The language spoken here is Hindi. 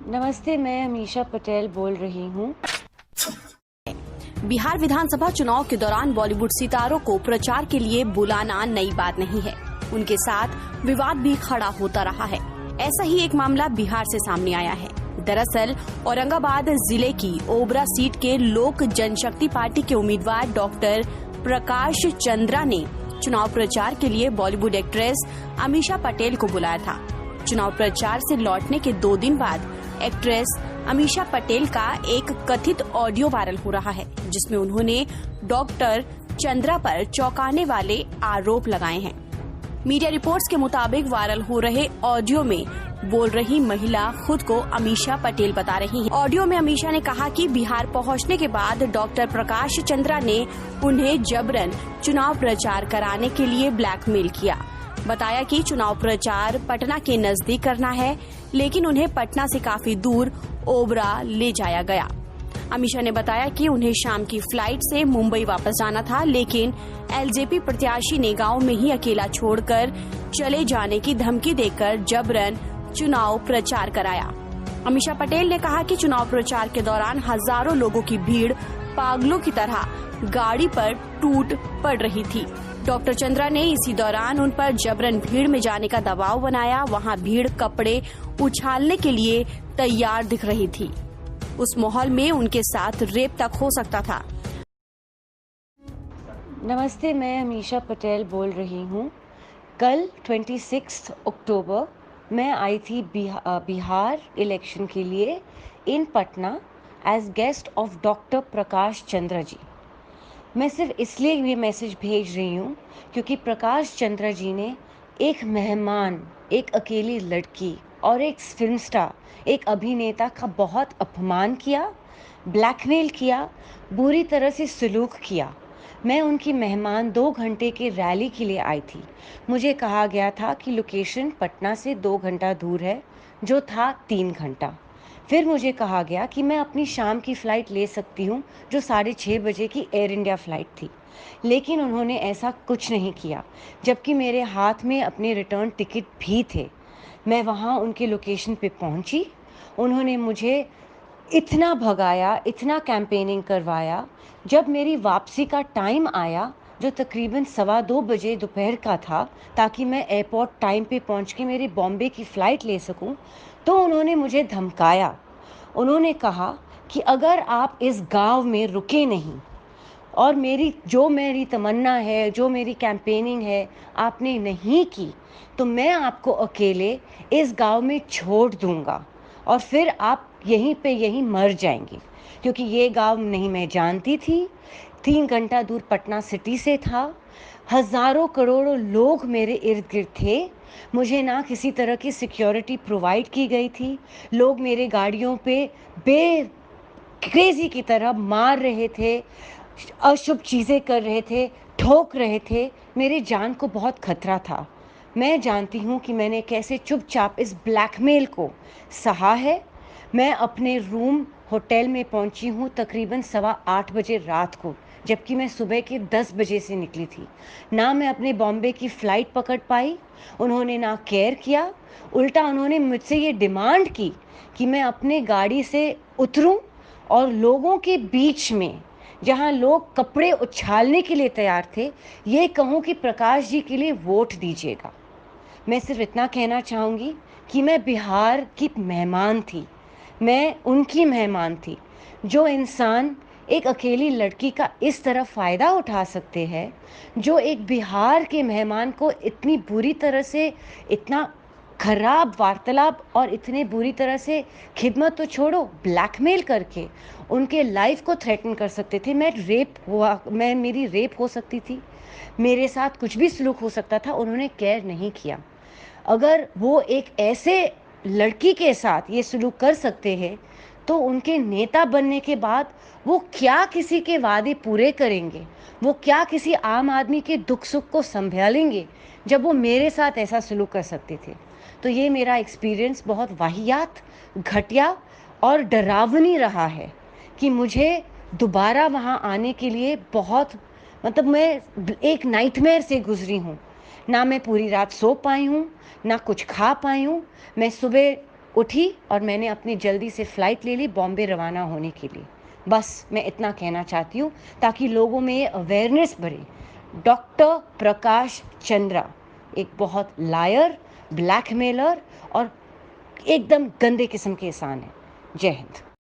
नमस्ते, मैं अमीशा पटेल बोल रही हूँ। बिहार विधानसभा चुनाव के दौरान बॉलीवुड सितारों को प्रचार के लिए बुलाना नई बात नहीं है। उनके साथ विवाद भी खड़ा होता रहा है। ऐसा ही एक मामला बिहार से सामने आया है। दरअसल औरंगाबाद जिले की ओबरा सीट के लोक जनशक्ति पार्टी के उम्मीदवार डॉक्टर प्रकाश चंद्रा ने चुनाव प्रचार के लिए बॉलीवुड एक्ट्रेस अमीशा पटेल को बुलाया था। चुनाव प्रचार से लौटने के 2 दिन बाद एक्ट्रेस अमीशा पटेल का एक कथित ऑडियो वायरल हो रहा है, जिसमें उन्होंने डॉक्टर चंद्रा पर चौंकाने वाले आरोप लगाए हैं। मीडिया रिपोर्ट्स के मुताबिक वायरल हो रहे ऑडियो में बोल रही महिला खुद को अमीशा पटेल बता रही हैं। ऑडियो में अमीशा ने कहा कि बिहार पहुंचने के बाद डॉक्टर प्रकाश चंद्रा ने उन्हें जबरन चुनाव प्रचार कराने के लिए ब्लैकमेल किया। बताया कि चुनाव प्रचार पटना के नजदीक करना है, लेकिन उन्हें पटना से काफी दूर ओबरा ले जाया गया। अमीशा ने बताया कि उन्हें शाम की फ्लाइट से मुंबई वापस जाना था, लेकिन एलजेपी प्रत्याशी ने गांव में ही अकेला छोड़कर चले जाने की धमकी देकर जबरन चुनाव प्रचार कराया। अमीशा पटेल ने कहा कि चुनाव प्रचार के दौरान हजारों लोगों की भीड़ पागलों की तरह गाड़ी पर टूट पड़ रही थी। डॉक्टर चंद्रा ने इसी दौरान उन पर जबरन भीड़ में जाने का दबाव बनाया। वहां भीड़ कपड़े उछालने के लिए तैयार दिख रही थी। उस माहौल में उनके साथ रेप तक हो सकता था। नमस्ते, मैं अमीशा पटेल बोल रही हूँ। कल 26 अक्टूबर मैं आई थी बिहार इलेक्शन के लिए in Patna as guest of doctor Prakash Chandra ji. मैं सिर्फ इसलिए ये मैसेज भेज रही हूँ क्योंकि प्रकाश चंद्रा जी ने एक मेहमान, एक अकेली लड़की और एक फिल्म स्टार, एक अभिनेता का बहुत अपमान किया, ब्लैकमेल किया, बुरी तरह से सलूक किया। मैं उनकी मेहमान 2 घंटे के रैली के लिए आई थी। मुझे कहा गया था कि लोकेशन पटना से 2 घंटा दूर है, जो था 3 घंटा। फिर मुझे कहा गया कि मैं अपनी शाम की फ़्लाइट ले सकती हूँ, जो 6:30 बजे की एयर इंडिया फ़्लाइट थी। लेकिन उन्होंने ऐसा कुछ नहीं किया, जबकि मेरे हाथ में अपने रिटर्न टिकट भी थे। मैं वहाँ उनके लोकेशन पे पहुँची। उन्होंने मुझे इतना भगाया, इतना कैंपेनिंग करवाया। जब मेरी वापसी का टाइम आया, जो तकरीबन 2:15 बजे दोपहर का था, ताकि मैं एयरपोर्ट टाइम पे पहुंच के मेरी बॉम्बे की फ़्लाइट ले सकूं, तो उन्होंने मुझे धमकाया। उन्होंने कहा कि अगर आप इस गांव में रुके नहीं और मेरी तमन्ना है, जो मेरी कैंपेनिंग है, आपने नहीं की, तो मैं आपको अकेले इस गांव में छोड़ दूंगा और फिर आप यहीं मर जाएंगे। क्योंकि ये गांव नहीं मैं जानती थी, 3 घंटा दूर पटना सिटी से था। हज़ारों करोड़ों लोग मेरे इर्द गिर्द थे। मुझे ना किसी तरह की सिक्योरिटी प्रोवाइड की गई थी। लोग मेरे गाड़ियों पे क्रेज़ी की तरह मार रहे थे, अशुभ चीज़ें कर रहे थे, ठोक रहे थे। मेरी जान को बहुत खतरा था। मैं जानती हूँ कि मैंने कैसे चुपचाप इस ब्लैकमेल को सहा है। मैं अपने रूम होटल में पहुँची हूँ तकरीबन 8:15 बजे रात को, जबकि मैं सुबह के 10 बजे से निकली थी। ना मैं अपने बॉम्बे की फ़्लाइट पकड़ पाई, उन्होंने ना केयर किया। उल्टा उन्होंने मुझसे ये डिमांड की कि मैं अपने गाड़ी से उतरूं और लोगों के बीच में, जहां लोग कपड़े उछालने के लिए तैयार थे, ये कहूं कि प्रकाश जी के लिए वोट दीजिएगा। मैं सिर्फ इतना कहना चाहूँगी कि मैं बिहार की मेहमान थी, मैं उनकी मेहमान थी। जो इंसान एक अकेली लड़की का इस तरह फ़ायदा उठा सकते हैं, जो एक बिहार के मेहमान को इतनी बुरी तरह से, इतना खराब वार्तालाप और इतने बुरी तरह से, खिदमत तो छोड़ो, ब्लैकमेल करके उनके लाइफ को थ्रेटन कर सकते थे। मेरी रेप हो सकती थी, मेरे साथ कुछ भी सलूक हो सकता था। उन्होंने केयर नहीं किया। अगर वो एक ऐसे लड़की के साथ ये सलूक कर सकते हैं, तो उनके नेता बनने के बाद वो क्या किसी के वादे पूरे करेंगे, वो क्या किसी आम आदमी के दुख सुख को संभालेंगे, जब वो मेरे साथ ऐसा सलूक कर सकते थे। तो ये मेरा एक्सपीरियंस बहुत वाहियात, घटिया और डरावनी रहा है कि मुझे दोबारा वहाँ आने के लिए बहुत, मतलब मैं एक नाइटमेयर से गुजरी हूँ। ना मैं पूरी रात सो पाई हूँ, ना कुछ खा पाई हूँ। मैं सुबह उठी और मैंने अपनी जल्दी से फ़्लाइट ले ली बॉम्बे रवाना होने के लिए। बस मैं इतना कहना चाहती हूँ ताकि लोगों में ये अवेयरनेस बढ़े। डॉक्टर प्रकाश चंद्रा एक बहुत लायर, ब्लैकमेलर और एकदम गंदे किस्म के इंसान हैं। जय हिंद।